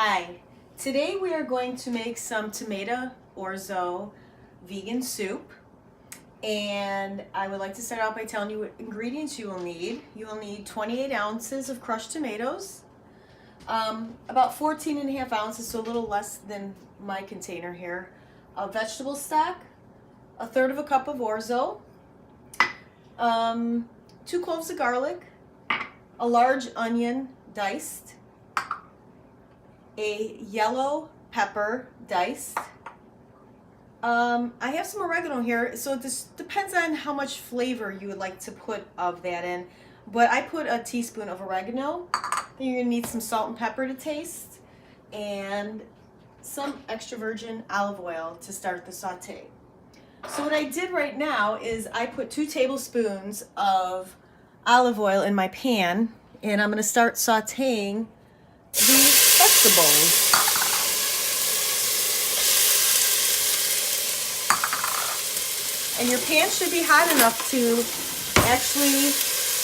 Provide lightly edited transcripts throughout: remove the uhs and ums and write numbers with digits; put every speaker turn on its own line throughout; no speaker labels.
Hi, today we are going to make some tomato orzo vegan soup, and I would like to start out by telling you what ingredients you will need. You will need 28 ounces of crushed tomatoes, about 14 and a half ounces, so a little less than my container here, of vegetable stock, a third of a cup of orzo, 2 cloves of garlic, a large onion diced, a yellow pepper diced. I have some oregano here, so this depends on how much flavor you would like to put of that in, but I put a teaspoon of oregano. Then you're gonna need some salt and pepper to taste, and some extra virgin olive oil to start the saute. So what I did right now is I put 2 tablespoons of olive oil in my pan, and I'm gonna start sauteing the vegetables. And your pan should be hot enough to actually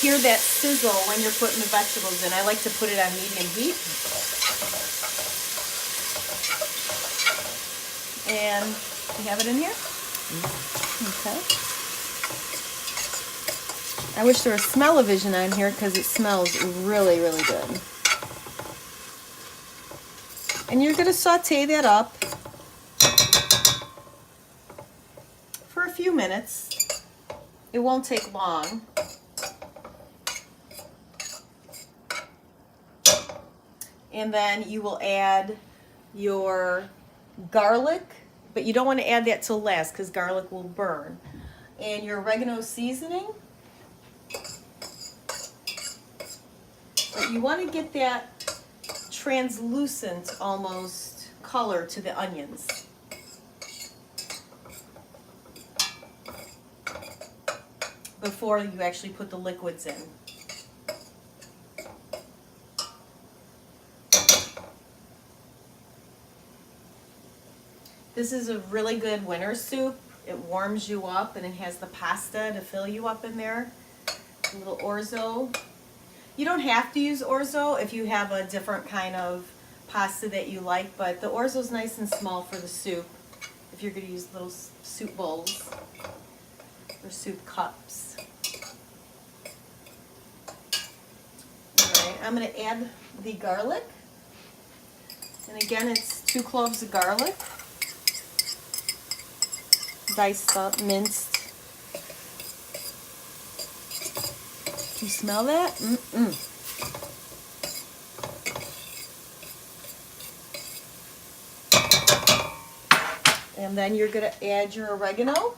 hear that sizzle when you're putting the vegetables in. I like to put it on medium heat. And you have it in here? Okay. I wish there was smell-o-vision on here because it smells really, really good. And you're going to saute that up for a few minutes. It won't take long. And then you will add your garlic, but you don't want to add that till last because garlic will burn. And your oregano seasoning. But you want to get that translucent almost color to the onions. Before you actually put the liquids in. This is a really good winter soup. It warms you up and it has the pasta to fill you up in there. A little orzo. You don't have to use orzo if you have a different kind of pasta that you like, but the orzo is nice and small for the soup if you're going to use little soup bowls or soup cups. Alright, I'm going to add the garlic. And again, it's 2 cloves of garlic. Diced up, minced. Can you smell that? Mm-mm. And then you're going to add your oregano.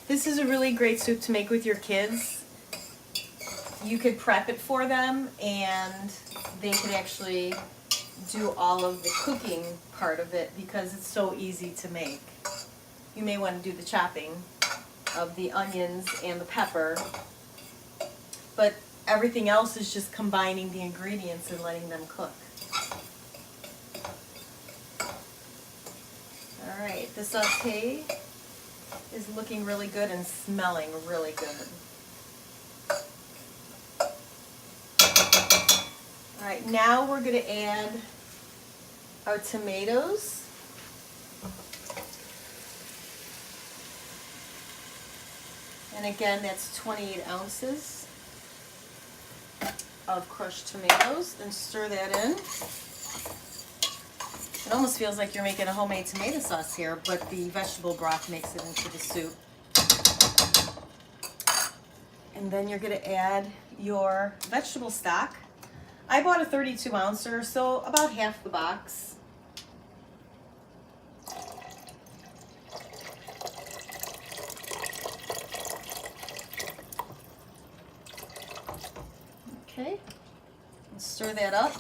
This is a really great soup to make with your kids. You could prep it for them and they could actually do all of the cooking part of it because it's so easy to make. You may want to do the chopping of the onions and the pepper, but everything else is just combining the ingredients and letting them cook. Alright, the saute is looking really good and smelling really good. Alright, now we're going to add our tomatoes. And again, that's 28 ounces of crushed tomatoes, and stir that in. It almost feels like you're making a homemade tomato sauce here, but the vegetable broth makes it into the soup. And then you're going to add your vegetable stock. I bought a 32 ouncer, so about half the box. Okay, and stir that up.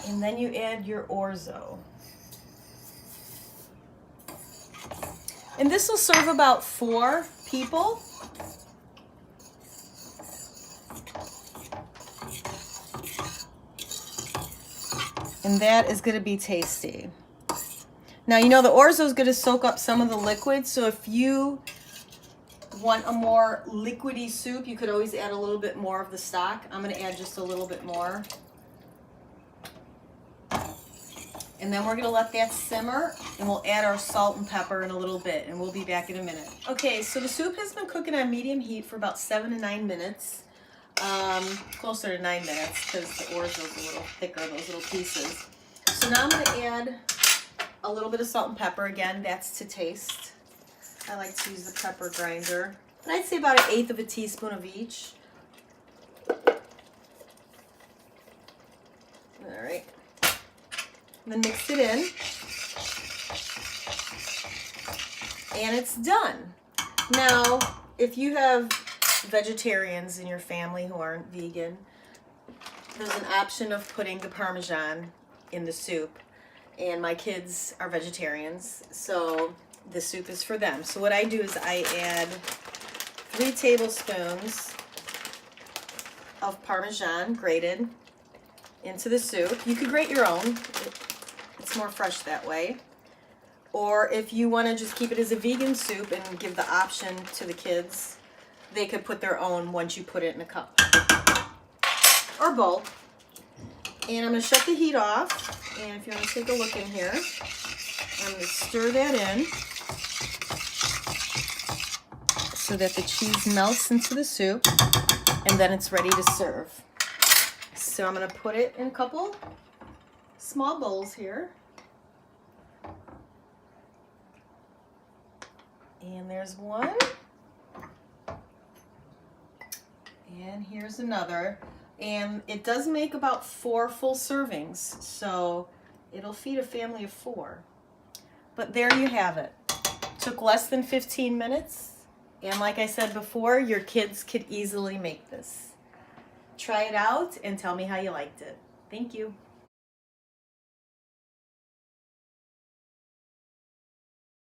And then you add your orzo. And this will serve about 4 people. And that is going to be tasty. Now, you know the orzo is going to soak up some of the liquid, so if you want a more liquidy soup, you could always add a little bit more of the stock. I'm going to add just a little bit more. And then we're going to let that simmer, and we'll add our salt and pepper in a little bit, and we'll be back in a minute. Okay, so the soup has been cooking on medium heat for about 7 to 9 minutes. Closer to 9 minutes because the orzo is a little thicker, those little pieces. So now I'm going to add a little bit of salt and pepper. Again, that's to taste. I like to use the pepper grinder. And I'd say about 1/8 of a teaspoon of each. All right. And then mix it in. And it's done. Now, if you have vegetarians in your family who aren't vegan, there's an option of putting the Parmesan in the soup. And my kids are vegetarians, so the soup is for them. So what I do is I add 3 tablespoons of Parmesan grated into the soup. You could grate your own. It's more fresh that way. Or if you want to just keep it as a vegan soup and give the option to the kids, they could put their own once you put it in a cup or bowl. And I'm going to shut the heat off. And if you want to take a look in here, I'm going to stir that in so that the cheese melts into the soup, and then it's ready to serve. So I'm going to put it in a couple small bowls here. And there's one. And here's another. And it does make about 4 full servings, so it'll feed a family of 4. But there you have it. Took less than 15 minutes. And like I said before, your kids could easily make this. Try it out and tell me how you liked it. Thank you.